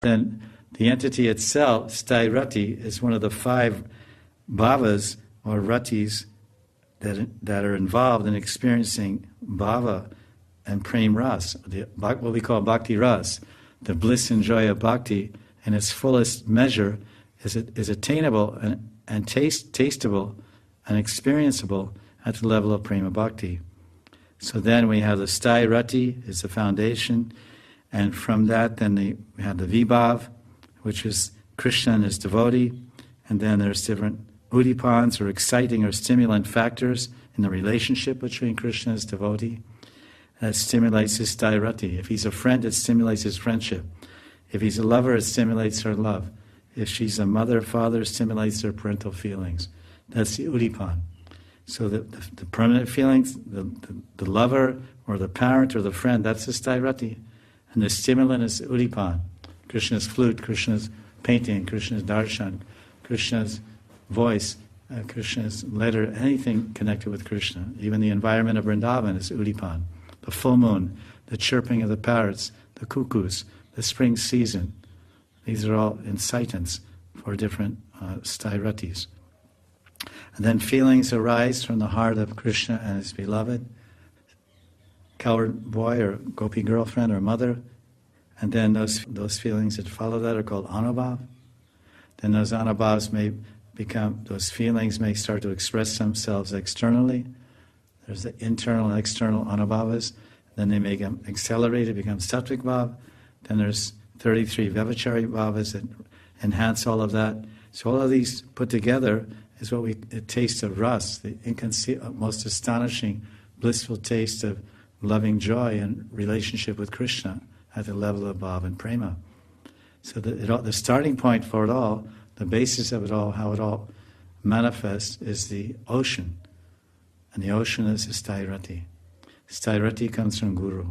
Then the entity itself, sthai rati, is one of the 5 bhavas or ratis that are involved in experiencing bhava and prem ras, what we call bhakti ras. The bliss and joy of bhakti in its fullest measure is attainable and tasteable and experienceable at the level of prema bhakti. So then we have the sthai rati is the foundation, and from that then we have the vibhav, which is Krishna and his devotee, and then there's different udipans or exciting or stimulant factors in the relationship between Krishna and his devotee. That stimulates his sthai rati. If he's a friend, it stimulates his friendship. If he's a lover, it stimulates her love. If she's a mother, father, it stimulates their parental feelings. That's the udipan. So the permanent feelings, the lover or the parent or the friend, that's the sthai rati. And the stimulant is udipan. Krishna's flute, Krishna's painting, Krishna's darshan, Krishna's voice, Krishna's letter, anything connected with Krishna. Even the environment of Vrindavan is udipan. The full moon, the chirping of the parrots, the cuckoos, the spring season. These are all incitants for different sthai ratis. And then feelings arise from the heart of Krishna and his beloved, cowherd boy or gopi girlfriend or mother. And then those feelings that follow that are called anubhav. Then those anubhavs those feelings may start to express themselves externally. There's the internal and external anubhavas. Then they may get accelerated, become sattvic bhav. Then there's 33 vyavachari bhavas that enhance all of that. So all of these put together is what a taste of ras, the most astonishing, blissful taste of loving joy and relationship with Krishna at the level of bhav and prema. So the starting point for it all, the basis of it all, how it all manifests, is the ocean. And the ocean is the sthai rati. Sthai rati comes from Guru.